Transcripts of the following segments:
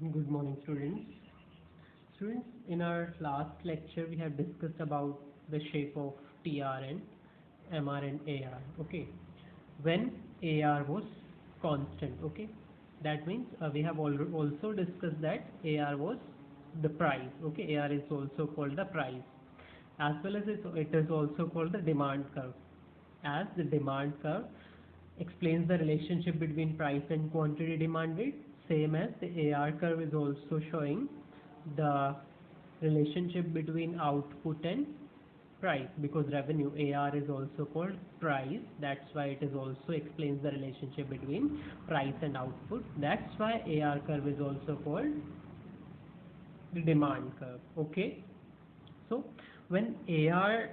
Good morning, students. Students, in our last lecture, we have discussed about the shape of TR and MR and AR. Okay, when AR was constant. Okay, that means we have also discussed that AR was the price. Okay, AR is also called the price, as well as it is also called the demand curve. As the demand curve explains the relationship between price and quantity demanded, same as the AR curve is also showing the relationship between output and price, because revenue AR is also called price. That's why it is also explains the relationship between price and output. That's why AR curve is also called the demand curve. Okay, so when AR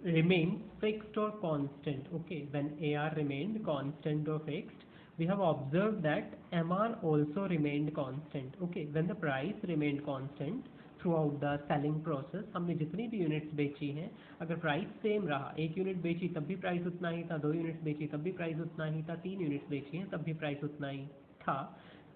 remains fixed or constant, okay, when AR remained constant or fixed, we have observed that MR also remained constant. Okay, when the price remained constant throughout the selling process, हमने जितनी भी units बेची हैं, अगर price same रहा, एक unit बेची तब भी प्राइस उतना ही था, दो यूनिट्स बेची तब भी प्राइस उतना ही था, तीन यूनिट्स बेची हैं तब भी प्राइस उतना ही था,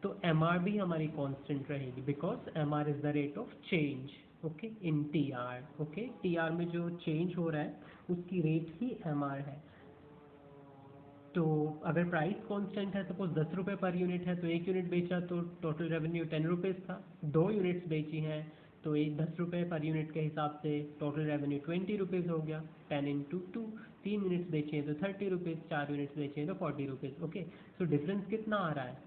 तो MR भी हमारी कांस्टेंट रहेगी, because MR is the rate of change okay in TR. Okay, TR में जो चेंज हो रहा है उसकी रेट ही MR है. तो अगर प्राइस कांस्टेंट है, सपोज 10 रुपये पर यूनिट है, तो एक यूनिट बेचा तो टोटल रेवेन्यू 10 रुपीज़ था, दो यूनिट्स बेची हैं तो एक 10 रुपये पर यूनिट के हिसाब से टोटल रेवेन्यू 20 रुपीज़ हो गया. 10 इंटू टू, तीन यूनिट्स बेची हैं तो 30 रुपीज़, चार यूनिट्स बेची हैं तो 40 रुपीज़. ओके, सो डिफरेंस कितना आ रहा है?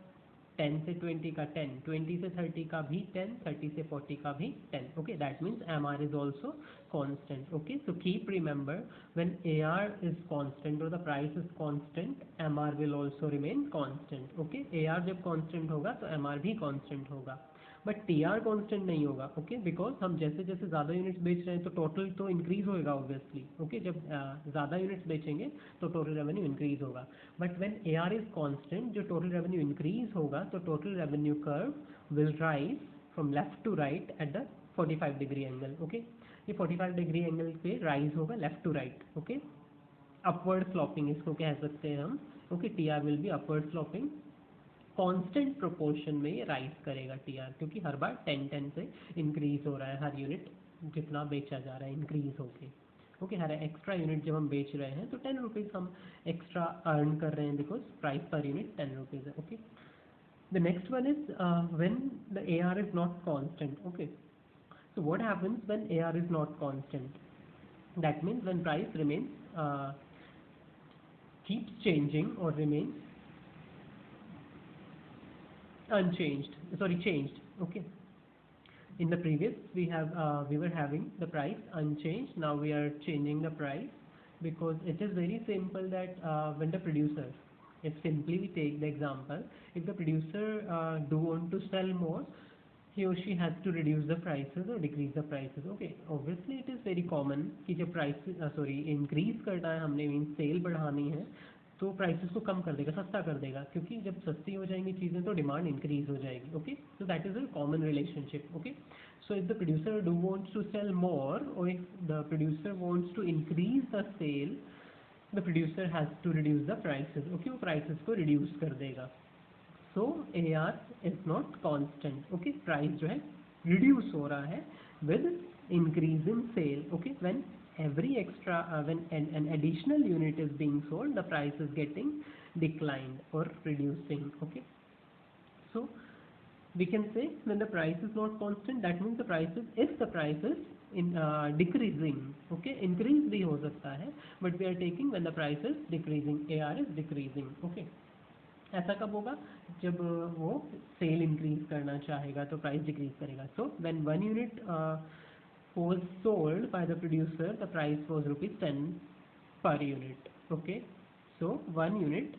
10 से 20 का 10, 20 से 30 का भी 10, 30 से 40 का भी 10. Okay, that means MR is also constant. Okay, so keep remember, when AR is constant or the price is constant, MR will also remain constant. Okay, AR जब constant होगा तो MR भी constant होगा, बट TR कांस्टेंट नहीं होगा. Okay, because हम जैसे जैसे ज़्यादा यूनिट्स बेच रहे हैं तो टोटल तो इंक्रीज होएगा ऑब्वियसली. ओके, जब ज़्यादा यूनिट्स बेचेंगे तो टोटल रेवेन्यू इंक्रीज होगा, but when AR is constant, जो टोटल रेवेन्यू इंक्रीज होगा तो total revenue curve will rise from left to right at the 45 degree angle. Okay, ये 45 डिग्री एंगल पे राइज होगा left to right. Okay, upward sloping इसको कह सकते हैं हम. Okay, TR will be upward sloping. Constant proportion में ये राइज करेगा TR, क्योंकि हर बार 10-10 से इंक्रीज हो रहा है, हर यूनिट जितना बेचा जा रहा है इंक्रीज होके. ओके, हर एक्स्ट्रा यूनिट जब हम बेच रहे हैं तो 10 रुपीज़ हम एक्स्ट्रा अर्न कर रहे हैं, because price per unit 10 rupees है. Okay, the next one is when the AR is not constant. Okay, so what happens when AR is not constant? That means when price remains keeps changing or remains unchanged, sorry, changed. Okay, in the previous we were having the price unchanged, now we are changing the price, because it is very simple that when the producer, if simply we take the example, if the producer do want to sell more, he or she has to reduce the prices or decrease the prices. Okay, obviously it is very common कि जब price increase करना है हमने, mean cell बढ़ानी है, तो prices को कम कर देगा, सस्ता कर देगा, क्योंकि जब सस्ती हो जाएंगी चीज़ें तो डिमांड इंक्रीज हो जाएगी. Okay, so that is a common relationship. Okay, so if the producer do wants to sell more, or if the producer wants to increase the sale, the producer has to reduce the prices. Okay, वो prices को reduce कर देगा. So AR is not constant. Okay, price जो है reduce हो रहा है with increase in sale. Okay, when every extra when an additional unit is being sold, the price is getting declined or reducing. Okay, so we can say when the price is not constant, that means the price is, if the price is in decreasing. Okay, increase भी हो सकता है, but we are taking when the price is decreasing, AR is decreasing. Okay, ऐसा कब होगा? जब वो cell increase करना चाहेगा तो प्राइस डिक्रीज करेगा. So when one unit was sold by the producer, the price was rupees 10 per unit. Okay, so one unit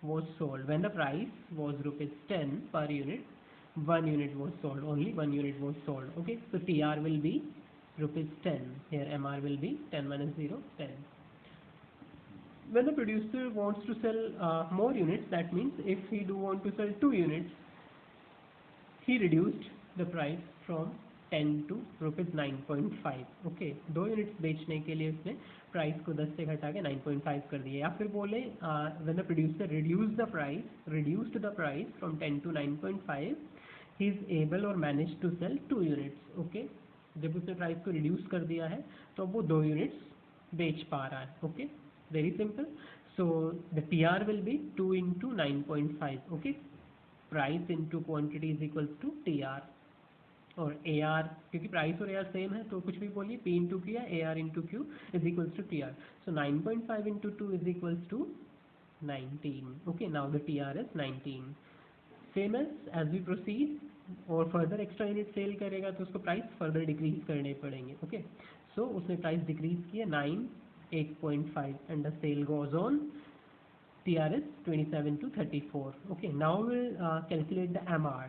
was sold when the price was rupees 10 per unit, one unit was sold, only one unit was sold. Okay, so TR will be rupees 10, here MR will be 10 minus 0, 10. When the producer wants to sell more units, that means if he do want to sell 2 units, he reduced the price from 10 to rupees 9.5. Okay, दो units बेचने के लिए उसने price को 10 से घटा के 9.5 कर दिया. या फिर बोले when the producer reduced the price from 10 to 9.5, he is able or manage to sell 2 units. Okay, जब उसने प्राइस को रिड्यूस कर दिया है तो वो 2 यूनिट्स बेच पा रहा है। Okay, very simple. So the TR will be 2 into 9.5। Okay, price into quantity is equal to TR। और AR, क्योंकि प्राइस और AR सेम है तो कुछ भी बोलिए, P इंटू Q या AR into Q is equals to TR। So 9.5 into 2 is equals to 19। Okay, now the TR is 19। Same as we proceed और फर्दर एक्स्ट्रा यूनिट सेल करेगा तो उसको प्राइस फर्दर डिक्रीज करने पड़ेंगे। Okay, सो उसने price decrease किया 9, 8.5 and the sale goes on. TR is 27 to 34। Okay, now we'll calculate the MR।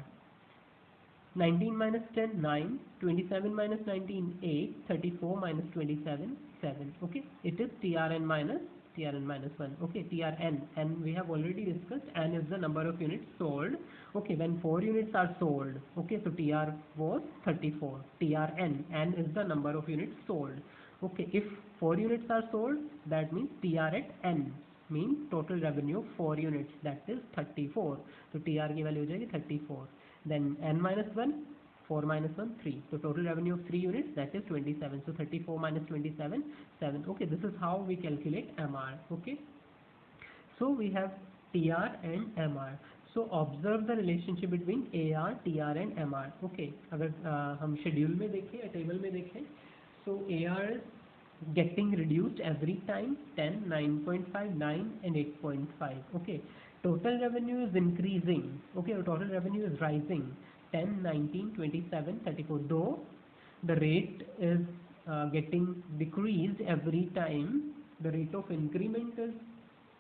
19 minus 10 9, 27 minus 19 8, 34 minus 27 7। Okay, it is TRN minus 1। Okay, TRN, and we have already discussed n is the number of units sold। Okay, when 4 units are sold, okay, so TR was 34। TRN, n is the number of units sold। Okay, if 4 units are sold, that means TR at n means total revenue of 4 units, that is 34। तो TR की value हो जाएगी 34। Then n minus 1, 4 minus 1 3, so total revenue of 3 units, that is 27। So 34 minus 27 7। Okay, this is how we calculate MR। Okay, so we have TR and MR। so observe the relationship between AR TR and MR। Okay, अगर हम schedule में देखें या table में देखें, so AR is getting reduced every time, 10 9.5 9 and 8.5। okay, total revenue is increasing। okay, total revenue is rising 10 19 27 34, though the rate is getting decreased every time the rate of increment is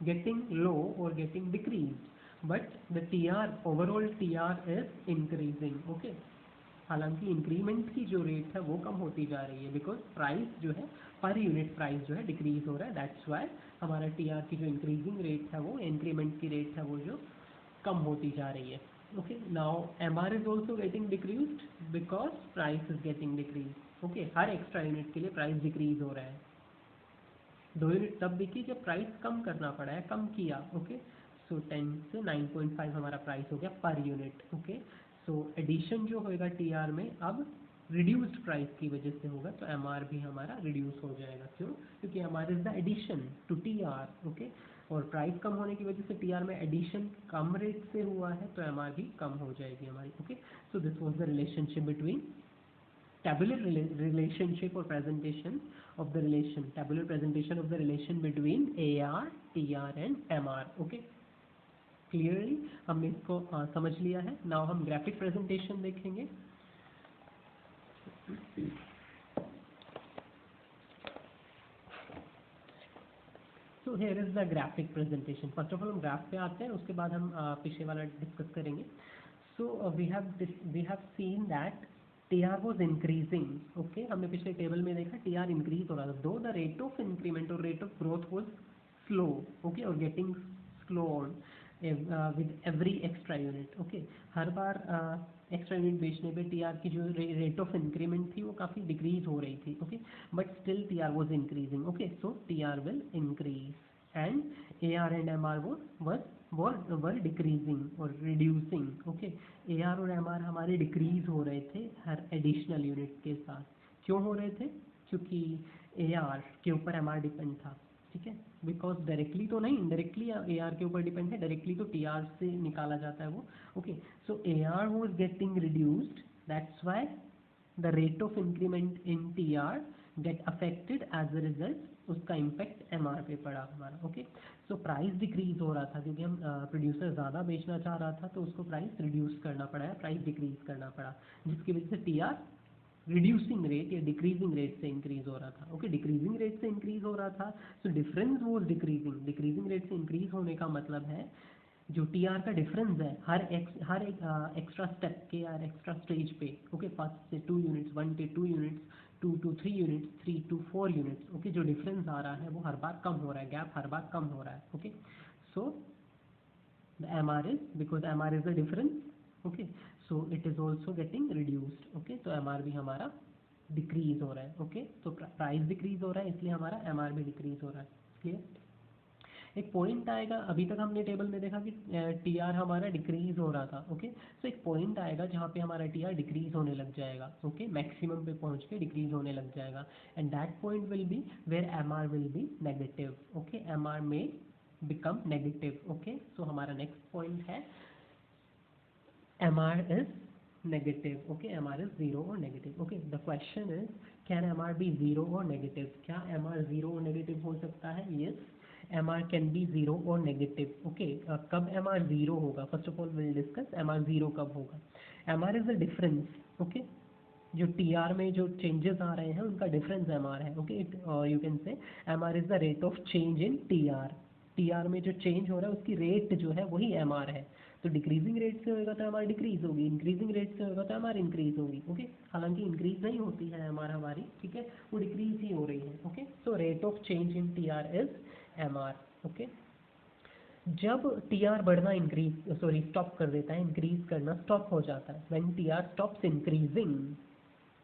getting low or getting decreased, but the TR, overall TR is increasing। okay, हालांकि increment की जो rate है वो कम होती जा रही है, because price जो है पर यूनिट प्राइस जो है डिक्रीज हो रहा है। दैट्स वाई हमारा TR की जो इंक्रीजिंग रेट है वो, इंक्रीमेंट की रेट है वो जो कम होती जा रही है। Okay, now MR is also getting decreased because price is getting decrease. Okay, her extra unit के लिए प्राइस डिक्रीज हो रहा है। 2 यूनिट तब बिकी जब प्राइस कम करना पड़ा है, कम किया। ओके, सो 10 से 9.5 हमारा प्राइस हो गया per unit. Okay, so addition जो होएगा TR में अब रिड्यूस्ड प्राइस की वजह से होगा, तो MR भी हमारा रिड्यूस हो जाएगा। क्यों? क्योंकि MR is the addition to TR। Okay, और प्राइस कम होने की वजह से TR में एडिशन कम रेट से हुआ है तो MR भी कम हो जाएगी हमारी। Okay, so this was the relationship between tabular relationship or presentation of the relation, tabular presentation of the relation between AR TR and MR। okay, clearly हमने इसको समझ लिया है। now हम graphic presentation देखेंगे। so here is the graphic presentation। first of all हम graph पे आते हैं, उसके बाद हम पीछे वाला डिस्कस करेंगे। so we have seen that TR was increasing। okay, हमने पिछले टेबल में देखा TR इंक्रीज हो रहा था, though the rate of increment or rate of growth was slow। okay, or getting slow on with every extra unit। okay, her bar extra unit बेचने पे TR की जो रेट ऑफ इंक्रीमेंट थी वो काफ़ी डिक्रीज हो रही थी। okay, but still TR was increasing। okay, so TR will increase and AR and MR were decreasing or reducing। okay, AR और MR हमारे डिक्रीज हो रहे थे हर एडिशनल यूनिट के साथ। क्यों हो रहे थे? क्योंकि AR के ऊपर MR डिपेंड था। ठीक है, बिकॉज डायरेक्टली तो नहीं, इनडायरेक्टली AR के ऊपर डिपेंड है, डायरेक्टली तो TR से निकाला जाता है वो। Okay, so AR was getting reduced, that's why the rate of increment in TR get affected, as a result उसका इम्पैक्ट MR पे पड़ा हमारा। ओके, सो प्राइस डिक्रीज हो रहा था क्योंकि हम प्रोड्यूसर ज़्यादा बेचना चाह रहा था तो उसको प्राइस रिड्यूस करना पड़ा है, प्राइस डिक्रीज करना पड़ा, जिसकी वजह से TR रिड्यूसिंग रेट या डिक्रीजिंग रेट से इंक्रीज हो रहा था। ओके, डिक्रीजिंग रेट से इंक्रीज हो रहा था, so difference was decreasing. Decreasing rate से इंक्रीज होने का मतलब है जो TR का डिफरेंस है हर एक एक्स्ट्रा स्टेप के, यार एक्स्ट्रा स्टेज पे। ओके, फर्स्ट से 2 यूनिट्स, 1 से 2 units, 2 to 3 units, 3 to 4 units. Okay, जो डिफरेंस आ रहा है वो हर बार कम हो रहा है, गैप हर बार कम हो रहा है। Okay, so the MR is, because MR is the difference। okay, so it is also getting reduced। okay, तो MR भी हमारा डिक्रीज हो रहा है। okay, तो प्राइस डिक्रीज हो रहा है इसलिए हमारा MR भी डिक्रीज हो रहा है। क्लियर? एक पॉइंट आएगा, अभी तक हमने टेबल में देखा कि टी आर हमारा डिक्रीज हो रहा था, ओके। सो एक पॉइंट आएगा जहाँ पे हमारा टी आर डिक्रीज होने लग जाएगा, ओके, मैक्सिमम पे पहुँच के डिक्रीज होने लग जाएगा, and that point will be where M R will be negative, okay, M R में बिकम नेगेटिव, ओके। सो हमारा नेक्स्ट पॉइंट है MR is negative, okay, MR is 0 or negative, okay. The question is, can MR be 0 or negative? क्या MR 0 or negative हो सकता है? Yes, MR can be 0 or negative, okay. कब MR 0 होगा? First of all we'll discuss MR 0 कब होगा. MR is the difference, okay. जो TR में जो चेंजेस आ रहे हैं उनका डिफरेंस MR है, okay. You can say MR is the rate of change in TR में जो चेंज हो रहा है उसकी रेट जो है वही MR है. तो डिक्रीजिंग रेट से होगा तो MR डिक्रीज होगी, इंक्रीजिंग रेट से होगा तो MR इंक्रीज होगी, ओके. हालांकि इंक्रीज नहीं होती है MR हमारी, ठीक है, वो डिक्रीज ही हो रही है, okay. So rate of change in TR is MR, okay. जब TR बढ़ना स्टॉप कर देता है, इंक्रीज करना स्टॉप हो जाता है, when TR stops increasing,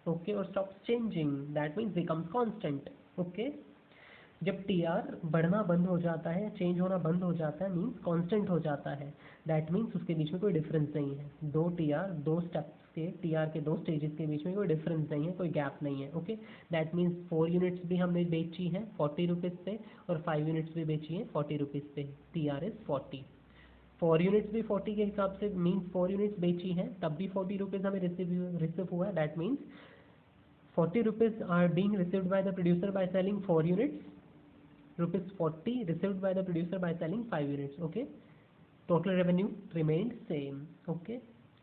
okay, or stops changing, that means becomes constant, okay. जब TR बढ़ना बंद हो जाता है, चेंज होना बंद हो जाता है, मीन्स कांस्टेंट हो जाता है, दैट मीन्स उसके बीच में कोई डिफरेंस नहीं है. दो TR, दो स्टेप्स के TR के दो स्टेजेस के बीच में कोई डिफरेंस नहीं है, कोई गैप नहीं है, ओके. दैट मीन्स 4 यूनिट्स भी हमने बेची हैं 40 रुपीज़ पे, और 5 यूनिट्स भी बेची हैं 40 रुपीज़ पे. TR is 40. 4 यूनिट्स भी 40 के हिसाब से, मीन्स 4 यूनिट्स बेची हैं तब भी 40 रुपीज़ हमें रिसीव हुआ है, that means 40 rupees are being received by the producer by selling 4 units, rupees 40 received by the producer by selling 5 units, okay. Total revenue remained same, okay.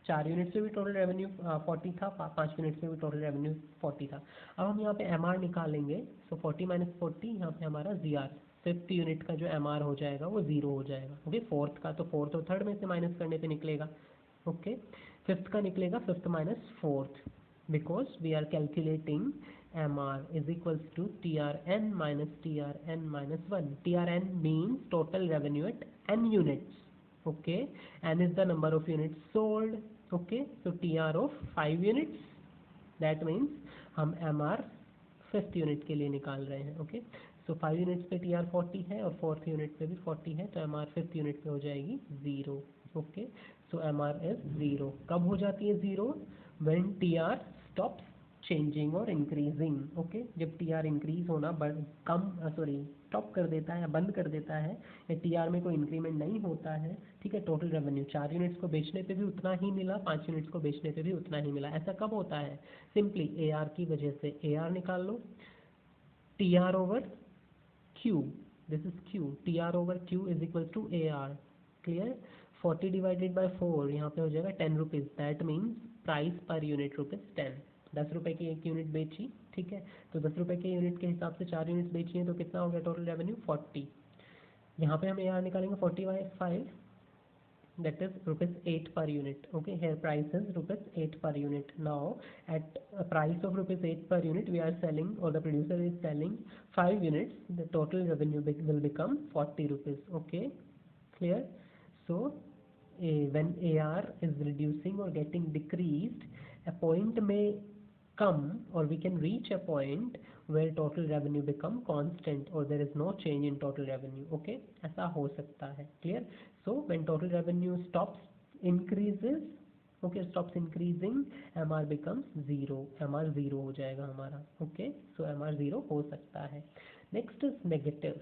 4 unit से भी total revenue 40 था, 5 unit से भी total revenue 40 था. अब हम यहाँ पे MR निकालेंगे, सो 40 माइनस 40, यहाँ पे हमारा ZR, फिफ्थ यूनिट का जो MR हो जाएगा वो 0 हो जाएगा, ओके. फोर्थ का तो फोर्थ और थर्ड में से माइनस करने पे निकलेगा, ओके. फिफ्थ का निकलेगा fifth minus fourth, because we are calculating MR is equals to TRN minus TRN minus 1. TRN means total revenue at N units, okay. N is the number of units sold, okay. So TR of 5 units, that means हम MR fifth unit के लिए निकाल रहे हैं, okay. सो 5 units पे TR 40 है और fourth unit पे भी 40 है, तो MR फिफ्थ यूनिट पे हो जाएगी 0, ओके. So MR is 0. कब हो जाती है 0? व्हेन TR स्टॉप्स चेंजिंग और इंक्रीजिंग, ओके. जब TR इंक्रीज होना स्टॉप कर देता है या बंद कर देता है, या TR में कोई इंक्रीमेंट नहीं होता है, ठीक है. टोटल रेवेन्यू 4 यूनिट्स को बेचने पे भी उतना ही मिला, 5 यूनिट्स को बेचने पे भी उतना ही मिला. ऐसा कब होता है? सिंपली AR की वजह से. AR निकाल लो, TR over Q, this is Q, TR over Q is equals to AR, clear. 40 divided by 4, यहाँ पे हो जाएगा 10 rupees, that means price per unit rupees 10. 10 रुपये की एक यूनिट बेची, ठीक है. तो 10 रुपये के यूनिट के हिसाब से 4 यूनिट्स बेची हैं, तो कितना हो गया टोटल रेवेन्यू? 40. यहाँ पे हम AR निकालेंगे 40 by 5, that is rupees 8 per unit, okay. Here price is rupees 8 per unit. Now at a price of rupees 8 per unit we are selling, or the producer is selling 5 units, the total revenue will become 40 rupees, okay, clear. So when AR is reducing or getting decreased, a point may come, or we can reach a point where total revenue become constant, or there is no change in total revenue, okay. ऐसा हो सकता है, clear. So when total revenue increases, okay, stops increasing, MR becomes 0. MR 0 हो जाएगा हमारा, okay. So MR 0 हो सकता है. Next is negative.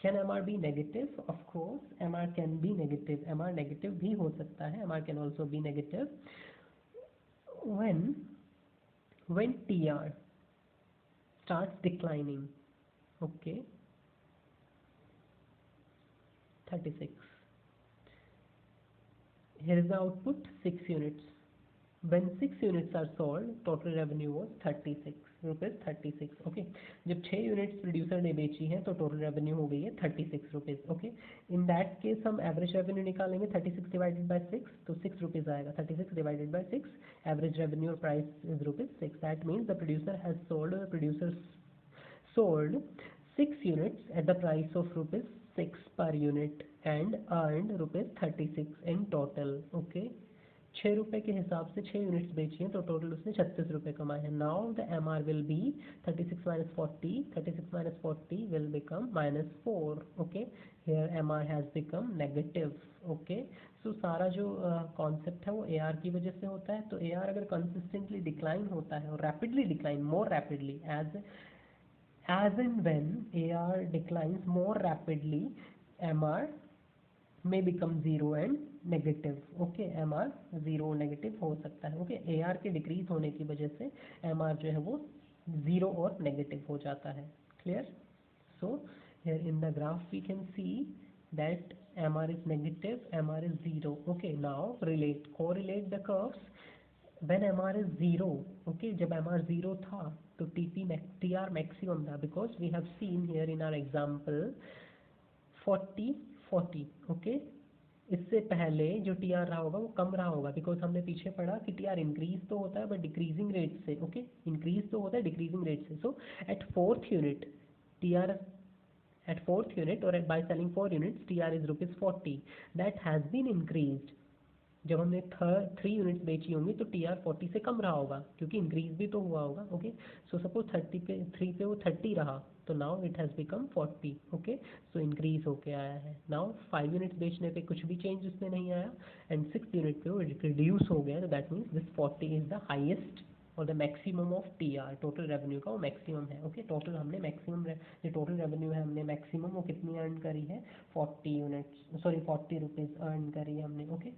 Can MR be negative? Of course, MR can be negative. MR negative भी हो सकता है. MR can also be negative when TR starts declining, okay. 36. Here is the output, 6 units. When 6 units are sold, total revenue was 36 rupees, 36, okay. जब 6 units producer ने बेची हैं तो total revenue हो गई है 36 rupees, okay. In that case हम average revenue निकालेंगे, 36 डिवाइडेड बाय 6, तो 6 रुपीज़ आएगा. 36 डिवाइडेड बाय 6, एवरेज रेवेन्यू और price is rupees 6. That means the producer sold 6 units at the price of rupees 6 per unit and earned rupees 36 in total, okay. ₹6 के हिसाब से 6 units बेची हैं तो टोटल उसने ₹36 कमाए हैं. Now the MR will be 36 minus 40. 36 minus 40 will become -4. Okay, here MR has become negative. Okay, so सारा जो कॉन्सेप्ट है वो AR की वजह से होता है. तो AR अगर कंसिस्टेंटली डिक्लाइन होता है और rapidly decline, more rapidly, as and when AR declines more rapidly, MR may become zero and negative. Okay, MR zero negative हो सकता है. Okay, AR के डिक्रीज होने की वजह से MR जो है वो जीरो और नेगेटिव हो जाता है. Clear? So here in the graph we can see that MR is negative, MR is zero. Okay, now correlate the curves. When MR is zero, okay, जब MR zero था तो TR maximum था, because we have seen here in our example 40-40. Okay, इससे पहले जो TR रहा होगा वो कम रहा होगा, बिकॉज हमने पीछे पढ़ा कि TR इंक्रीज तो होता है बट डिक्रीजिंग रेट से. ओके, इंक्रीज तो होता है डिक्रीजिंग रेट से. So at fourth unit TR, at fourth unit or by selling 4 units, TR is ₹40. that has been increased. जब हमने 3 यूनिट्स बेची होंगी तो TR 40 से कम रहा होगा क्योंकि इंक्रीज भी तो हुआ होगा. ओके, सो सपोज 30 पे 3 पे वो 30 रहा तो now it has become 40. Okay, so increase होके आया है. नाउ 5 यूनिट्स बेचने पे कुछ भी चेंज उसमें नहीं आया एंड 6 यूनिट पे वो रिड्यूस हो गया. तो that means this 40 is the highest or the maximum of TR, total revenue का वो मैक्सिमम है. ओके, टोटल हमने मैक्सिमम जो टोटल रेवेन्यू है हमने मैक्सिमम वो कितनी अर्न करी है, 40 यूनिट्स, सॉरी 40 रुपीज़ अर्न करी है हमने. ओके,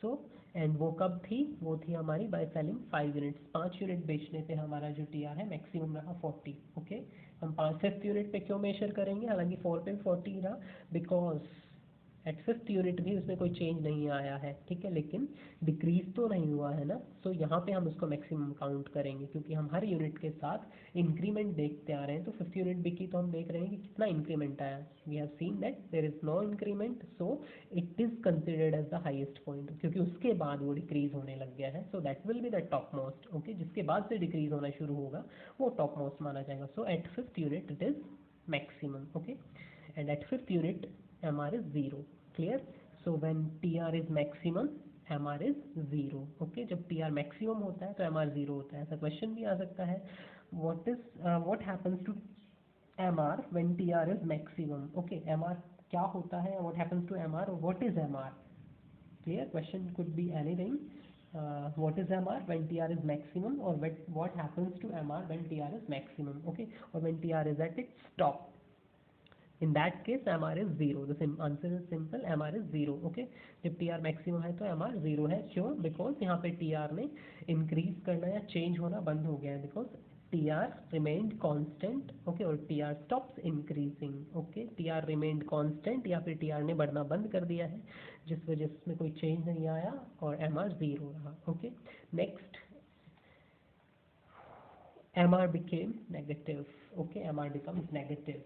सो एंड वो कब थी, वो थी हमारी बाय सेलिंग 5 यूनिट्स. 5 यूनिट बेचने पे हमारा जो TR है मैक्सिमम रहा 40. ओके, हम 5th यूनिट पे क्यों मेजर करेंगे, हालांकि 4 पे 40 रहा, बिकॉज एट 5th यूनिट भी उसमें कोई चेंज नहीं आया है. ठीक है, लेकिन डिक्रीज तो नहीं हुआ है ना. सो यहाँ पे हम उसको मैक्सिमम काउंट करेंगे क्योंकि हम हर यूनिट के साथ इंक्रीमेंट देखते आ रहे हैं. तो 5th यूनिट बिकी तो हम देख रहे हैं कि कितना इंक्रीमेंट आया. We have seen that there is no increment, so it is considered as the highest point, क्योंकि उसके बाद वो डिक्रीज होने लग गया है. So that will be the top most. Okay, जिसके बाद से डिक्रीज होना शुरू होगा वो टॉप मोस्ट माना जाएगा. So at 5th unit it is maximum. Okay, and at 5th unit MR is 0. Clear? So when TR is maximum, MR is 0. Okay, जब TR maximum होता है तो MR 0 होता है. ऐसा क्वेश्चन भी आ सकता है, what happens to MR when TR is maximum? Okay, MR क्या होता है, what happens to MR, or what is MR? Clear? Question could be anything. What is MR when TR is maximum, or what happens to MR when TR is maximum? Okay, or when TR is at its top. In that case MR is 0. The answer is simple, MR is 0. Okay, जब TR maximum है तो MR 0 है. क्यों? Because यहाँ पे TR ने increase करना या चेंज होना बंद हो गया है, because TR remained constant. Okay, और TR stops increasing. Okay, TR remained constant या फिर TR ने बढ़ना बंद कर दिया है, जिस वजह से इसमें कोई चेंज नहीं आया और MR 0 रहा. Okay, next MR became negative. Okay, MR becomes negative.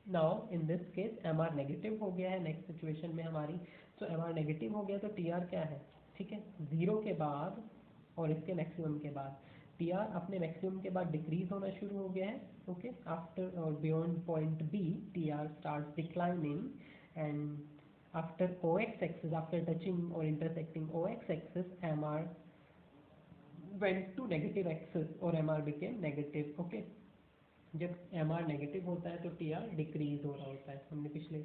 Now in this case MR negative हो गया है नेक्स्ट सिचुएशन में हमारी. तो MR नेगेटिव हो गया तो TR क्या है, ठीक है, 0 के बाद और इसके मैक्सिमम के बाद TR अपने मैक्सिमम के बाद डिक्रीज होना शुरू हो गया है. Okay, after or beyond point B TR start declining and after OX axis, after touching or intersecting OX axis MR went to negative axis or MR became negative. Okay, जब MR negative होता है तो TR decrease हो रहा होता है. हमने पिछले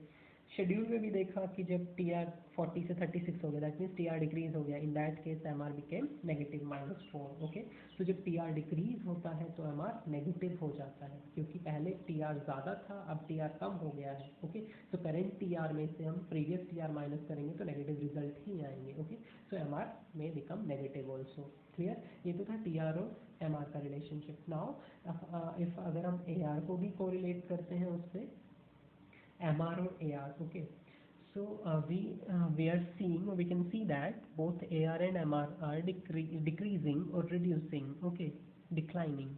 शेड्यूल में भी देखा कि जब TR 40 से 36 हो गया दैट मीन्स TR डिक्रीज हो गया. इन that case MR became negative -4. Okay, तो जब TR डिक्रीज होता है तो MR नेगेटिव हो जाता है क्योंकि पहले TR ज़्यादा था, अब TR कम हो गया है. ओके, तो करेंट TR में से हम प्रीवियस TR माइनस करेंगे तो नेगेटिव रिजल्ट ही आएंगे. ओके, सो MR में बिकम नेगेटिव ऑल्सो. क्लियर? ये तो था TR और MR का रिलेशनशिप. नाउ इफ अगर हम AR को भी कोरिलेट करते हैं उससे MR और AR. Okay, so we are seeing, we can see that both AR and MR are decreasing or reducing. Okay, declining.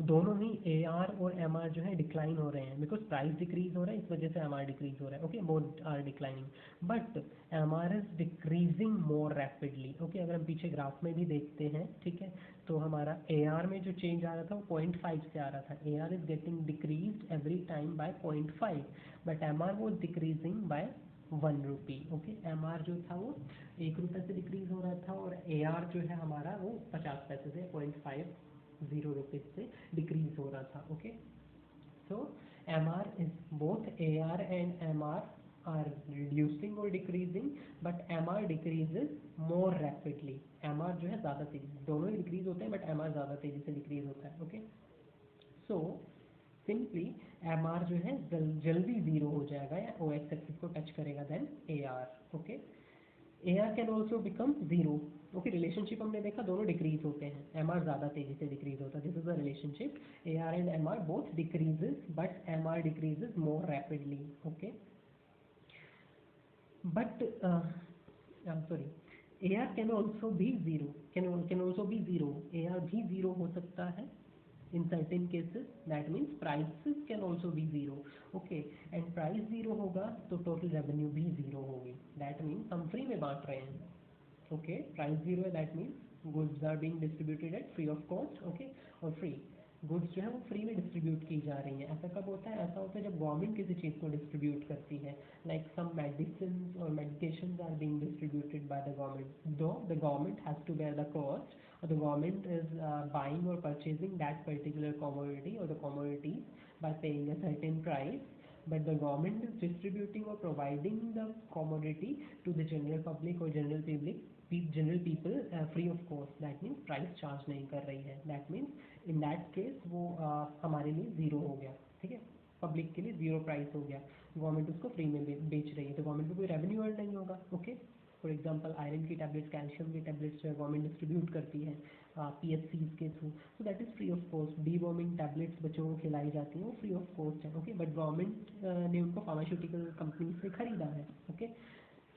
दोनों ही AR और MR जो है डिक्लाइन हो रहे हैं बिकॉज प्राइस डिक्रीज हो रहा है, इस वजह से MR डिक्रीज हो रहा है. Okay, both are declining but MR is decreasing more rapidly. Okay, अगर हम पीछे ग्राफ में भी देखते हैं, ठीक है, तो हमारा AR में जो चेंज आ रहा था वो 0.5 से आ रहा था. AR is getting decrease every time by 0.5 but MR वो decreasing by 1 rupee. Okay, MR जो था वो 1 रुपये से डिक्रीज हो रहा था और AR जो है हमारा वो 50 पैसे से 0.50 रुपीज से डिक्रीज हो रहा था। Okay, so MR is both AR and MR are reducing or decreasing, but MR decreases more rapidly। MR जो है ज़्यादा तेजी, दोनों ही डिक्रीज होते हैं बट MR ज़्यादा तेजी से डिक्रीज होता है। ओके, सो सिंपली MR जो है जल्दी ज़ीरो हो जाएगा या OX एक्सिस को टच करेगा then AR। Okay, AR can also become zero. Okay, relationship हमने देखा दोनों डिक्रीज होते हैं, MR ज़्यादा तेजी से डिक्रीज होता है। This is the relationship, AR and MR both decreases but MR decreases more rapidly. Okay, but sorry, AR can also be zero, can also be zero, AR भी ज़ीरो हो सकता है in certain cases, that means prices can also be zero। okay, and price zero होगा तो total revenue भी zero होगी। that means हम free में बांट रहे हैं। okay, price zero है that means goods are being distributed at free of cost। okay, और free गुड्स जो है वो फ्री में डिस्ट्रीब्यूट की जा रही हैं। ऐसा कब होता है? ऐसा होता है जब गवर्नमेंट किसी चीज़ को डिस्ट्रीब्यूट करती है, like some medicine or medications are being distributed by the government, though the government has to bear the cost or the government is buying or purchasing that particular commodity or the commodities by paying a certain price, but the government is distributing or providing the commodity to the general public or general people free of cost। that means price charge नहीं कर रही है। that means in that case वो हमारे लिए zero हो गया। ठीक है, पब्लिक के लिए ज़ीरो प्राइस हो गया, गवर्नमेंट उसको फ्री में बेच रही है तो गवर्नमेंट को कोई रेवेन्यू अर्न नहीं होगा। ओके, फॉर एग्जांपल आयरन की टैबलेट्स, कैल्शियम की टैबलेट्स जो है गवर्नमेंट डिस्ट्रीब्यूट करती है PSCs के through, so that is free of cost. Deworming tablets बच्चों को खिलाई जाती हैं वो फ्री ऑफ कॉस्ट है। ओके, बट गवर्नमेंट ने उनको फार्मास्यूटिकल कंपनी से खरीदा है। ओके,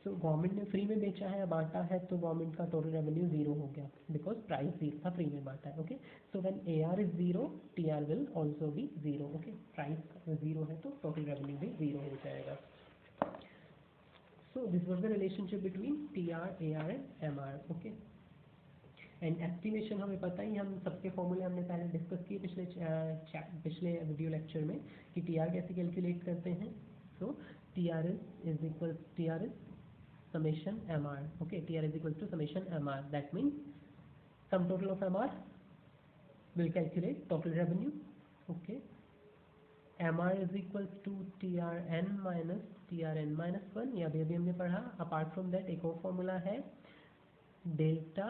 सो गवर्नमेंट ने फ्री में बेचा है, बांटा है, तो गवर्नमेंट का टोटल रेवेन्यू ज़ीरो हो गया बिकॉज प्राइस ज़ीरो था, फ्री में बांटा है। Okay, so when AR is zero TR will also be zero. Okay, price zero है तो टोटल रेवेन्यू भी ज़ीरो हो जाएगा। So this was the relationship between TR, AR and MR। okay, and estimation हमें पता ही, हम सबके फॉर्मूले हमने पहले डिस्कस किए पिछले वीडियो लेक्चर में कि TR कैसे कैलकुलेट करते हैं। so TR is summation MR। okay, TR is equal to summation MR, that means sum total of MR will calculate total revenue। okay, MR is equal to TRN minus TRN minus 1, या अभी हमने पढ़ा। Apart from that एक और formula है delta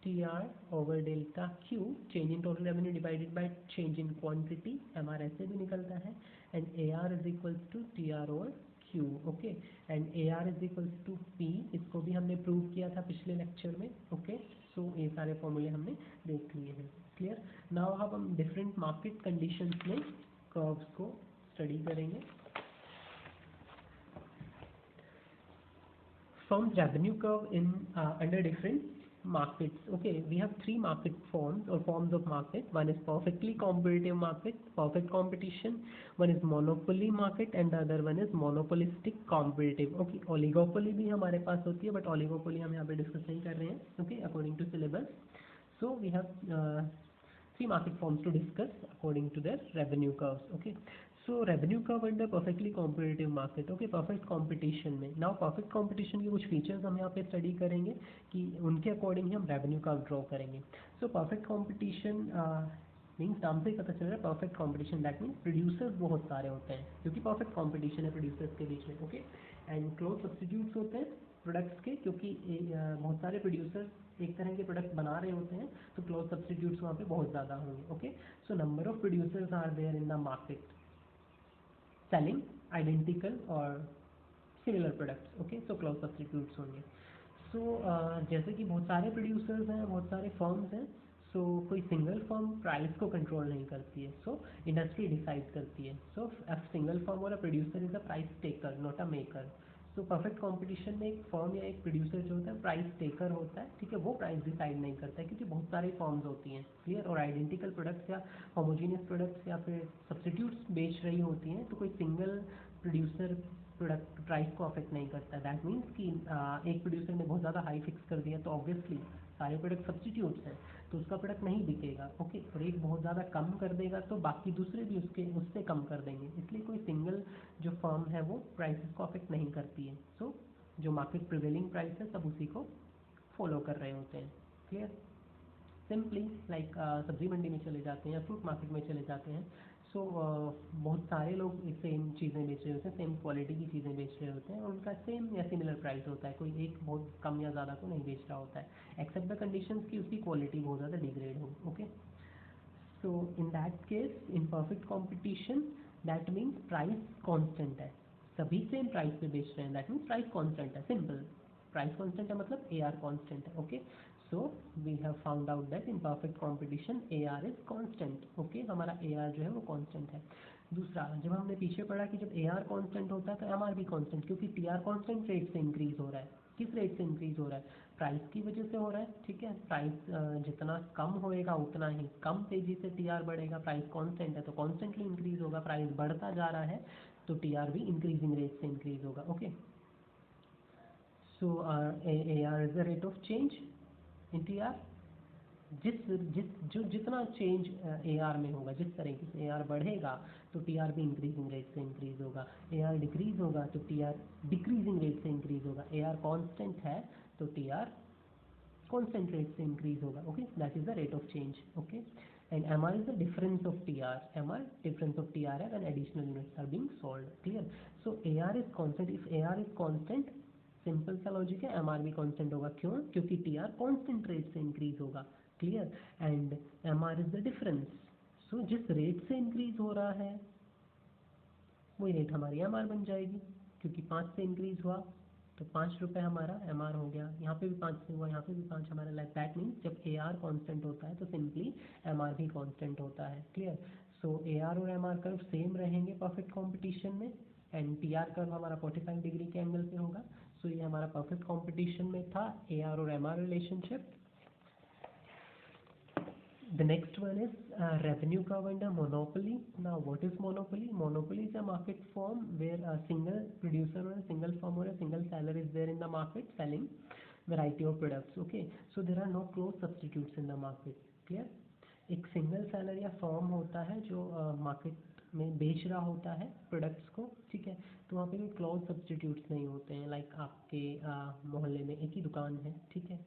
TR over delta Q, change in total revenue divided by change in quantity, MR ऐसे भी निकलता है। And AR is equal to TR over Q। Okay, and AR is equal to P, इसको भी हमने prove किया था पिछले लेक्चर में। ओके, सो ये सारे फॉर्मूले हमने देख लिए हैं। क्लियर? नाउ हम डिफरेंट मार्केट कंडीशंस में कर्व्स को स्टडी करेंगे। From revenue curve in under different markets। okay, we have three market forms or forms of market। one is perfectly competitive market, perfect competition, one is monopoly market and the other one is monopolistic competitive। okay, oligopoly भी हमारे पास होती है but oligopoly हम यहाँ पे discuss नहीं कर रहे हैं। okay, according to syllabus, so we have three market forms to discuss according to their revenue curves। okay, so revenue curve under perfectly competitive market। okay, perfect competition में, now perfect competition के कुछ features हम यहाँ पे study करेंगे कि उनके according ही हम रेवेन्यू कर्व ड्रॉ करेंगे। so perfect competition मीन्स नाम से ही पता चल रहा है perfect competition, that means producers बहुत सारे होते हैं क्योंकि परफेक्ट कॉम्पिटिशन है प्रोड्यूसर्स के बीच में। ओके, एंड क्लोज सब्स्टिट्यूट्स होते हैं प्रोडक्ट्स के, क्योंकि बहुत सारे प्रोड्यूसर्स एक तरह के प्रोडक्ट बना रहे होते हैं तो क्लोज सब्स्टिट्यूट्स वहाँ पे बहुत ज़्यादा होंगे। Okay, so number of producers are there in the market selling identical or similar products. Okay, so close substitutes होंगे। सो जैसे कि बहुत सारे प्रोड्यूसर्स हैं, बहुत सारे फर्म्स हैं, सो कोई सिंगल फर्म प्राइस को कंट्रोल नहीं करती है, सो इंडस्ट्री डिसाइड करती है। सो अ सिंगल फर्म और a producer is a price taker not a maker. So perfect competition में एक फर्म या एक प्रोड्यूसर जो होता है प्राइस टेकर होता है। ठीक है, वो प्राइस डिसाइड नहीं करता है क्योंकि बहुत सारी फर्म्स होती हैं। क्लियर? और आइडेंटिकल प्रोडक्ट्स या होमोजीनियस प्रोडक्ट्स या फिर सब्स्टिट्यूट्स बेच रही होती हैं तो कोई सिंगल प्रोड्यूसर प्रोडक्ट प्राइस को अफेक्ट नहीं करता। दैट मीन्स कि एक प्रोड्यूसर ने बहुत ज़्यादा हाई फिक्स कर दिया तो ऑब्वियसली सारे प्रोडक्ट सब्स्टिट्यूट्स हैं तो उसका प्रोडक्ट नहीं बिकेगा। ओके, और एक बहुत ज़्यादा कम कर देगा तो बाकी दूसरे भी उससे कम कर देंगे, इसलिए कोई सिंगल जो फर्म है वो प्राइसेस को अफेक्ट नहीं करती है। सो जो मार्केट प्रिवेलिंग प्राइस है सब उसी को फॉलो कर रहे होते हैं। क्लियर? सिंपली लाइक सब्जी मंडी में चले जाते हैं या फ्रूट मार्केट में चले जाते हैं, सो बहुत सारे लोग सेम चीज़ें बेच रहे होते हैं, सेम क्वालिटी की चीज़ें बेच रहे होते हैं और उनका सेम या सिमिलर प्राइस होता है, कोई एक बहुत कम या ज़्यादा को नहीं बेच रहा होता है, एक्सेप्ट द कंडीशंस की उसकी क्वालिटी बहुत ज़्यादा डिग्रेड हो। Okay, so in that case in perfect competition that means price constant है, सभी सेम प्राइस पे बेच रहे हैं, दैट मीन्स प्राइस कॉन्स्टेंट है। सिंपल, प्राइस कॉन्स्टेंट है मतलब AR कॉन्स्टेंट है। Okay, so we have found out that in perfect competition AR is constant. Okay, हमारा AR जो है वो कॉन्स्टेंट है। दूसरा, जब हमने पीछे पढ़ा कि जब AR कॉन्स्टेंट होता है तो MR भी कॉन्स्टेंट, क्योंकि TR कॉन्स्टेंट रेट से इंक्रीज हो रहा है। किस रेट से इंक्रीज हो रहा है? प्राइस की वजह से हो रहा है। ठीक है, प्राइस जितना कम होएगा उतना ही कम तेजी से TR बढ़ेगा। प्राइस कांस्टेंट है तो कॉन्स्टेंटली इंक्रीज होगा, प्राइस बढ़ता जा रहा है तो TR भी इंक्रीजिंग रेट से इंक्रीज होगा। Okay, so AR is the rate of change in TR। जितना चेंज AR में होगा, जिस तरीके से AR बढ़ेगा तो TR भी इंक्रीजिंग रेट से इंक्रीज होगा, AR डिक्रीज होगा तो TR डिक्रीजिंग रेट से इंक्रीज होगा, AR कांस्टेंट है तो TR constant rate से increase होगा। Okay, that is the rate of change. Okay, and MR is the difference of TR. MR difference of TR है when additional units are being sold. Clear? So AR is constant. If AR is constant, simple सा logic है, MR भी constant होगा। क्यों? क्योंकि TR constant rate से increase होगा। Clear? And MR is the difference. So जिस रेट से इंक्रीज हो रहा है वही रेट हमारी MR बन जाएगी, क्योंकि 5 से इंक्रीज हुआ तो 5 रुपये हमारा MR हो गया। यहाँ पे भी 5 से हुआ, यहाँ पे भी 5 हमारा, लाइक दैट मीन्स जब AR कांस्टेंट होता है तो सिंपली MR भी कांस्टेंट होता है। क्लियर? सो AR और MR कर्व सेम रहेंगे परफेक्ट कॉम्पिटिशन में, एंड TR कर्व हमारा 45 डिग्री के एंगल पे होगा। सो ये हमारा परफेक्ट कॉम्पिटिशन में था AR और MR relationship. The next one is revenue curve under monopoly. Now, what is monopoly? Monopoly is a market form where a single producer or a single firm or a single seller is there in the market selling variety of products. Okay, so there are no close substitutes in the market. Clear? एक single seller या firm होता है जो market में बेच रहा होता है प्रोडक्ट्स को। ठीक है, तो वहाँ पे कोई क्लोज सब्सटीट्यूट्स नहीं होते हैं। लाइक आपके मोहल्ले में एक ही दुकान है, ठीक है,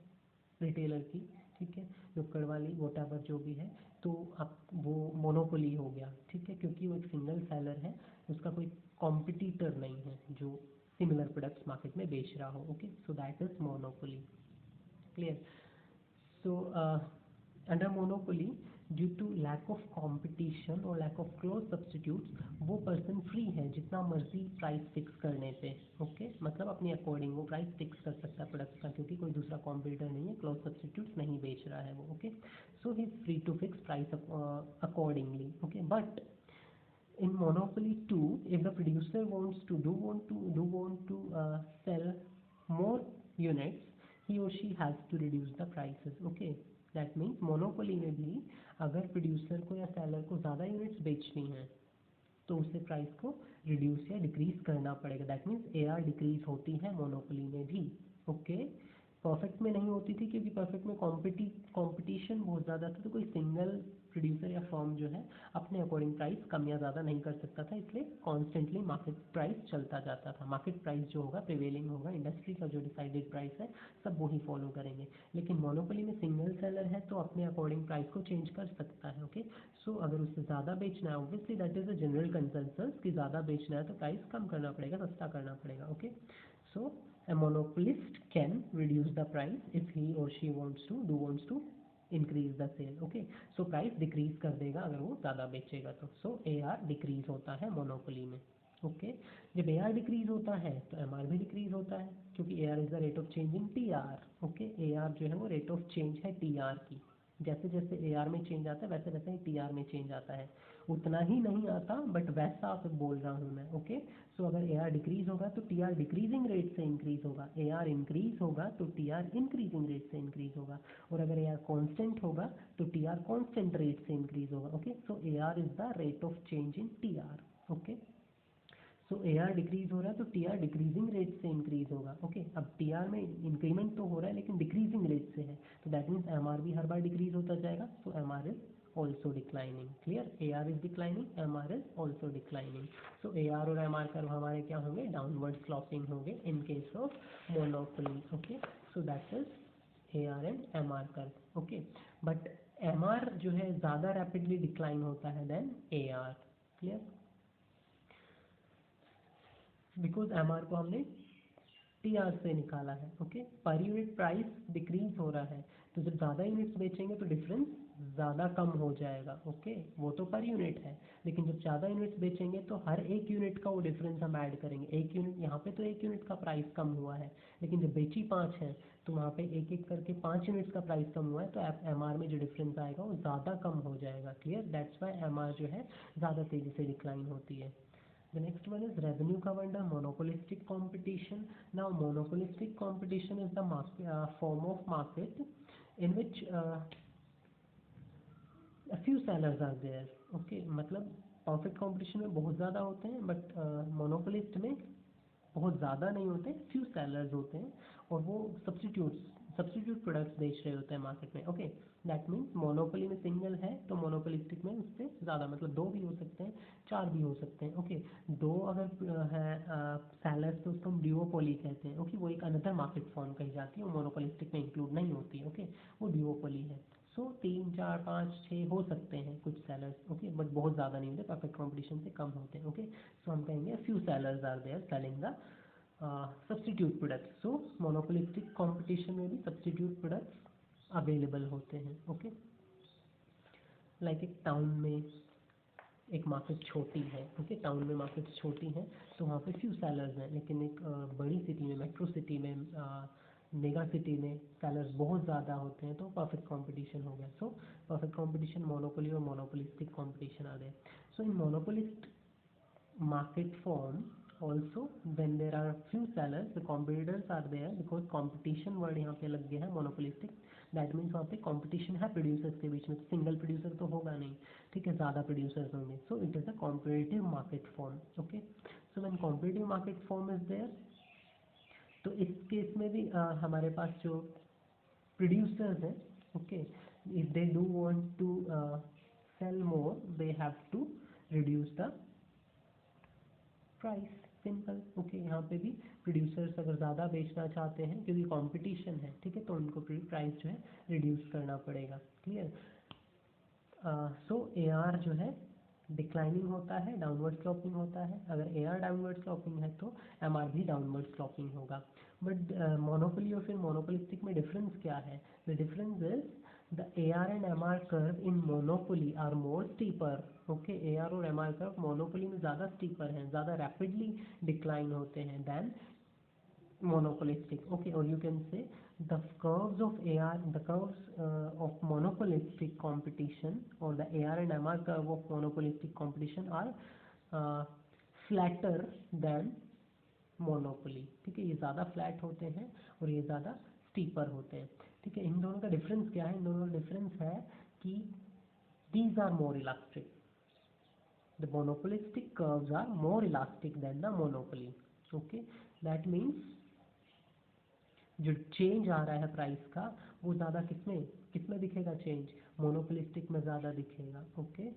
रिटेलर की, ठीक है, नुक्कड़ वाली, वोटावर जो भी है, तो आप वो मोनोपोली हो गया। ठीक है, क्योंकि वो एक सिंगल सेलर है, उसका कोई कॉम्पिटिटर नहीं है जो सिमिलर प्रोडक्ट्स मार्केट में बेच रहा हो। Okay, so that is monopoly. Clear? So under monopoly, due to lack of competition और लैक ऑफ क्लोज सब्सटीट्यूट्स, वो पर्सन फ्री है जितना मर्जी प्राइस फिक्स करने पे। ओके, मतलब अपनी अकॉर्डिंग वो प्राइस फिक्स कर सकता है प्रोडक्ट का, क्योंकि कोई दूसरा कॉम्पिटिटर नहीं है, क्लोज सब्सटीट्यूट्स नहीं बेच रहा है वो। Okay, so he is free to fix price accordingly. Okay, but in monopoly too, if the producer wants to sell more units, he or she has to reduce the prices. Okay, that means monopoly में भी अगर producer को या seller को ज़्यादा units बेचनी है तो उसे प्राइस को रिड्यूस या डिक्रीज करना पड़ेगा। दैट मीन्स AR डिक्रीज होती है मोनोपोली में भी। ओके, परफेक्ट में नहीं होती थी क्योंकि परफेक्ट में कंपटीशन बहुत ज़्यादा था, तो कोई सिंगल प्रोड्यूसर या फर्म जो है अपने अकॉर्डिंग प्राइस कम या ज़्यादा नहीं कर सकता था, इसलिए कॉन्स्टेंटली मार्केट प्राइस चलता जाता था। मार्केट प्राइस जो होगा प्रिवेलिंग होगा, इंडस्ट्री का जो डिसाइडेड प्राइस है सब वही फॉलो करेंगे। लेकिन मोनोपोली में सिंगल सेलर है तो अपने अकॉर्डिंग प्राइस को चेंज कर सकता है। ओके, सो अगर उससे ज़्यादा बेचना है, obviously that is a general consensus कि ज़्यादा बेचना है तो प्राइस कम करना पड़ेगा, सस्ता करना पड़ेगा। Okay, so a monopolist can reduce the price if he or she wants to increase the sale. Okay, so price decrease कर देगा अगर वो ज़्यादा बेचेगा तो। so AR decrease होता है monopoly में। okay, जब AR decrease होता है तो MR भी decrease होता है, क्योंकि AR is the rate of change in TR. okay, AR जो है वो rate of change है TR की। जैसे जैसे AR में चेंज आता है वैसे वैसे ही TR में चेंज आता है, उतना ही नहीं आता बट वैसा आप बोल रहा हूँ मैं। ओके, सो अगर AR डिक्रीज होगा तो TR डिक्रीजिंग रेट से इंक्रीज होगा, AR इंक्रीज होगा तो TR इंक्रीजिंग रेट से इंक्रीज होगा, और अगर AR कांस्टेंट होगा तो TR कांस्टेंट रेट से इंक्रीज होगा। Okay, so AR is the rate of change in TR। Okay, so AR decrease हो रहा है तो TR डिक्रीजिंग रेट से इंक्रीज होगा। ओके, अब TR में इंक्रीमेंट तो हो रहा है लेकिन डिक्रीजिंग रेट से है, तो दैट मीन्स MR भी हर बार डिक्रीज होता जाएगा, so MR is also declining. Clear, AR is declining, MR is also declining. So AR और MR कर्व हमारे क्या होंगे, डाउनवर्ड स्लोपिंग होंगे in case of monopoly. Okay, so that is AR and MR curve. Okay, but MR जो है ज़्यादा rapidly decline होता है then AR। Clear, because MR को हमने TR से निकाला है। Okay, per unit price decrease हो रहा है, तो जब ज़्यादा यूनिट्स बेचेंगे तो डिफरेंस ज़्यादा कम हो जाएगा। ओके, वो तो पर यूनिट है, लेकिन जब ज़्यादा यूनिट्स बेचेंगे तो हर एक यूनिट का वो डिफरेंस हम ऐड करेंगे। एक यूनिट यहाँ पे तो एक यूनिट का प्राइस कम हुआ है, लेकिन जब बेची 5 है तो वहाँ पे एक एक करके 5 यूनिट्स का प्राइस कम हुआ है, तो MR में जो डिफरेंस आएगा वो ज़्यादा कम हो जाएगा। क्लियर, दैट्स वाई MR जो है ज़्यादा तेज़ी से डिक्लाइन होती है। The next one is revenue curve under monopolistic competition. Now, monopolistic competition is the form of market in which a few sellers are there. Okay, मतलब perfect competition में बहुत ज़्यादा होते हैं, but monopolist में बहुत ज़्यादा नहीं होते, few sellers होते हैं और वो सब्स्टिट्यूट प्रोडक्ट्स बेच रहे होते हैं मार्केट में। ओके, दैट मीन्स मोनोपोली में सिंगल है तो मोनोपोलिस्टिक में उससे ज़्यादा, मतलब 2 भी हो सकते हैं, 4 भी हो सकते हैं। ओके, 2 अगर है सेलर्स तो उसको हम ड्यूओपोली कहते हैं। ओके, वो एक अनदर मार्केट फॉर्म कही जाती है, वो मोनोपोलिस्टिक में इंक्लूड नहीं होती है। ओके, वो ड्यूओपोली है। सो 3, 4, 5, 6 हो सकते हैं कुछ सेलर्स। ओके, बट बहुत ज़्यादा नहीं होते, परफेक्ट कॉम्पिटिशन से कम होते हैं। ओके, सो हम कहेंगे few sellers are there selling the substitute products. So monopolistic competition में भी सब्स्टिट्यूट प्रोडक्ट्स अवेलेबल होते हैं। ओके, लाइक एक टाउन में एक मार्केट छोटी है। ओके, टाउन में मार्केट छोटी है तो वहाँ पे फ्यू सेलर्स हैं, लेकिन एक बड़ी सिटी में, मेट्रो सिटी में, मेगा सिटी में सेलर्स बहुत ज़्यादा होते हैं, तो परफेक्ट कंपटीशन हो गया। सो परफेक्ट कंपटीशन, मोनोपोली और मोनोपोलिस्टिक कंपटीशन आ गए। सो इन monopolist market form also when there are few sellers, the competitors are there, because competition word यहाँ पे लग गया है monopolistic, that means वहाँ पे competition है producers के बीच में, सिंगल प्रोड्यूसर तो होगा नहीं, ठीक है, ज़्यादा प्रोड्यूसर्स होंगे। so it is a competitive market form. okay, so when competitive market form is there, तो इस केस में भी हमारे पास जो प्रोड्यूसर्स हैं, okay, if they do want to sell more, they have to reduce the price, simple. Okay, यहाँ पे भी प्रोड्यूसर्स अगर ज़्यादा बेचना चाहते हैं क्योंकि कंपटीशन है, ठीक है, तो उनको प्राइस जो है रिड्यूस करना पड़ेगा। क्लियर, सो AR जो है डिक्लाइनिंग होता है, डाउनवर्ड स्लोपिंग होता है। अगर AR डाउनवर्ड स्लोपिंग है तो MR भी डाउनवर्ड स्लोपिंग होगा। बट मोनोपोली और फिर मोनोपोलिस्टिक में डिफरेंस क्या है? The difference is the AR and MR curve in monopoly are more steeper. Okay, AR और MR curve monopoly में ज़्यादा steeper हैं, ज़्यादा rapidly decline होते हैं than monopolistic. Okay, or you can say the curves of AR, the curves of monopolistic competition, or the AR and MR curve of monopolistic competition are flatter than monopoly. ठीक है, ये ज़्यादा flat होते हैं और ये ज़्यादा स्टीपर होते हैं। ठीक है, इन दोनों का डिफरेंस क्या है? इन दोनों का डिफरेंस है कि these are more elastic, the monopolistic curves are more elastic than the monopoly. Okay, that means जो चेंज आ रहा है प्राइस का वो ज़्यादा किसमें किसमें दिखेगा चेंज? मोनोपोलिस्टिक में ज़्यादा दिखेगा। ओके,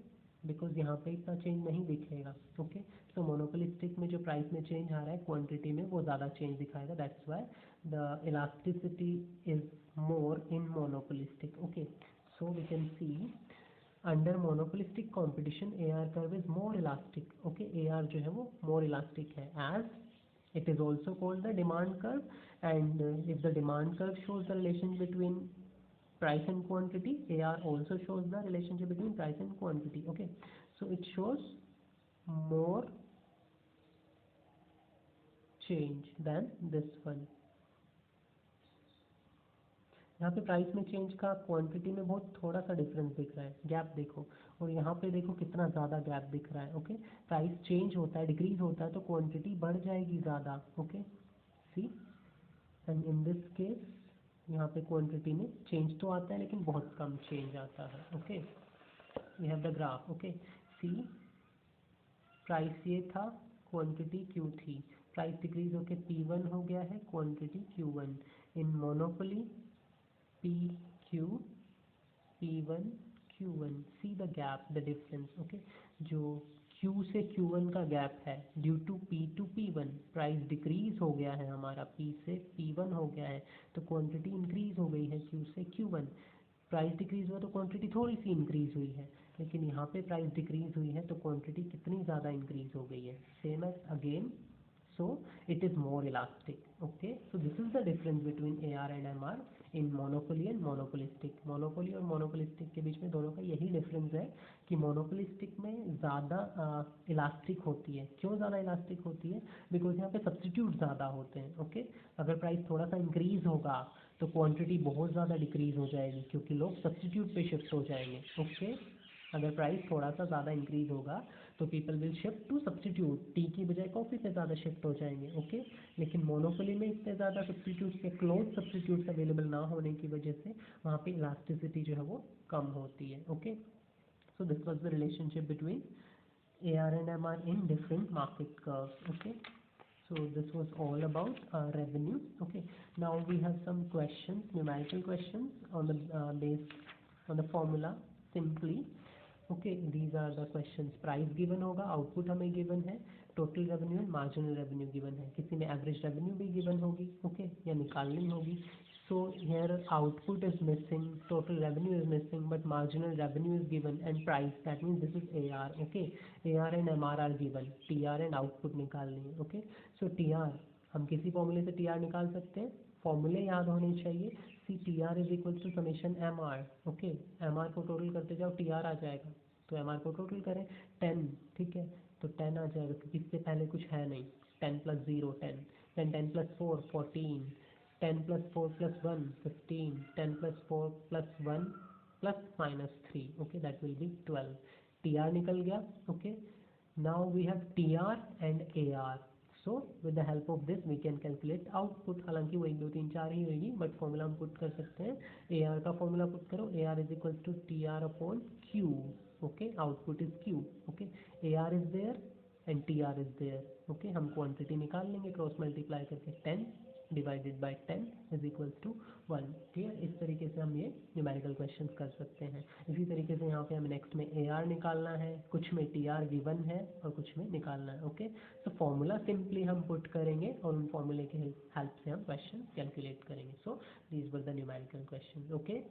बिकॉज यहाँ पे इतना चेंज नहीं दिखेगा। ओके, सो मोनोपोलिस्टिक में जो प्राइस में चेंज आ रहा है क्वांटिटी में वो ज़्यादा चेंज दिखाएगा, that's why the elasticity is more in monopolistic. Okay, so we can see under monopolistic competition AR curve is more elastic. Okay, AR जो है वो मोर इलास्टिक है, as it is also called the demand curve, and if the demand curve shows the relation between price and quantity, AR also shows the relationship between price and quantity. Okay, so it shows more change than this one. यहाँ पे price में change का quantity में बहुत थोड़ा सा difference दिख रहा है, गैप देखो, और यहाँ पे देखो कितना ज़्यादा गैप दिख रहा है। ओके, प्राइस चेंज होता है, डिक्रीज होता है तो क्वांटिटी बढ़ जाएगी ज़्यादा। Okay, see, and in this case यहाँ पे क्वांटिटी में चेंज तो आता है लेकिन बहुत कम चेंज आता है। Okay, we have the graph. Okay, see, price ये था, क्वांटिटी Q3, प्राइस डिक्रीज होके P1 हो गया है, quantity Q1। In monopoly PQ P1 Q1, see the gap, the difference, okay. जो Q से Q1 का गैप है due to P to P1, price decrease हो गया है हमारा, P से P1 हो गया है, तो क्वांटिटी इंक्रीज हो गई है Q से Q1। प्राइस डिक्रीज हुआ तो क्वांटिटी थोड़ी सी इंक्रीज हुई है, लेकिन यहाँ पे प्राइस डिक्रीज हुई है तो क्वांटिटी कितनी ज़्यादा इंक्रीज हो गई है, same as again, so it is more elastic. Okay, so this is the difference between AR and MR in monopoly and monopolistic. monopoly और monopolistic के बीच में दोनों का यही डिफरेंस है कि monopolistic में ज़्यादा इलास्टिक होती है। क्यों ज़्यादा इलास्टिक होती है? बिकॉज यहाँ पे सब्सटीट्यूट ज़्यादा होते हैं। ओके, अगर प्राइस थोड़ा सा इंक्रीज होगा तो क्वांटिटी बहुत ज़्यादा डिक्रीज हो जाएगी, क्योंकि लोग सब्सटीट्यूट पे शिफ्ट हो जाएंगे। ओके, अगर प्राइस थोड़ा सा ज़्यादा इंक्रीज होगा तो people will shift to substitute, tea की बजाय कॉफ़ी पे ज़्यादा शिफ्ट हो जाएंगे। ओके, लेकिन मोनोपोली में इतने ज़्यादा सब्सटीट्यूट्स या क्लोज सब्सटीट्यूट्स अवेलेबल ना होने की वजह से वहाँ पे इलास्टिसिटी जो है वो कम होती है। Okay, so this was the relationship between AR and MR in different market curves. Okay, so this was all about revenue. Okay, now we have some questions, numerical questions on the base on the formula simply. Okay, these are the questions. Price given होगा, output हमें given है, total revenue and marginal revenue given है, किसी में average revenue भी given होगी, okay, या निकालनी होगी। So here output is missing, total revenue is missing, but marginal revenue is given and price, that means this is AR। Okay, AR and MR are given, TR and output निकालनी है। Okay, सो TR हम किसी फॉर्मूले से TR निकाल सकते हैं, फॉर्मूले याद होने चाहिए। TR is equal to summation MR। Okay, MR को टोटल करते जाओ, TR आ जाएगा, तो MR को टोटल करें 10, ठीक है, तो 10 आ जाएगा क्योंकि इससे पहले कुछ है नहीं। 10 + 0 10, then 10 + 4 14, 10 + 4 + 1 15, 10 + 4 + 1 ± 3, okay, that will be 12। TR निकल गया। Okay, now we have TR and AR, so with the help of this we can calculate output. हालांकि वो 1 2 3 4 ही होगी, बट फॉर्मूला हम पुट कर सकते हैं। AR का फॉर्मूला पुट करो, AR is equal to TR/Q। okay, output is Q। okay, AR is there and TR is there। okay, हम क्वांटिटी निकाल लेंगे क्रॉस मल्टीप्लाई करके, 10 divided by 10 is equal to 1। ठीक है, इस तरीके से हम ये न्यूमेरिकल क्वेश्चन कर सकते हैं। इसी तरीके से यहाँ पे हमें नेक्स्ट में AR निकालना है, कुछ में TR गिवन है और कुछ में निकालना है। ओके, तो फॉर्मूला सिंपली हम पुट करेंगे और उन फॉर्मूले के हेल्प से हम क्वेश्चन कैलकुलेट करेंगे। So these were the numerical question. Okay,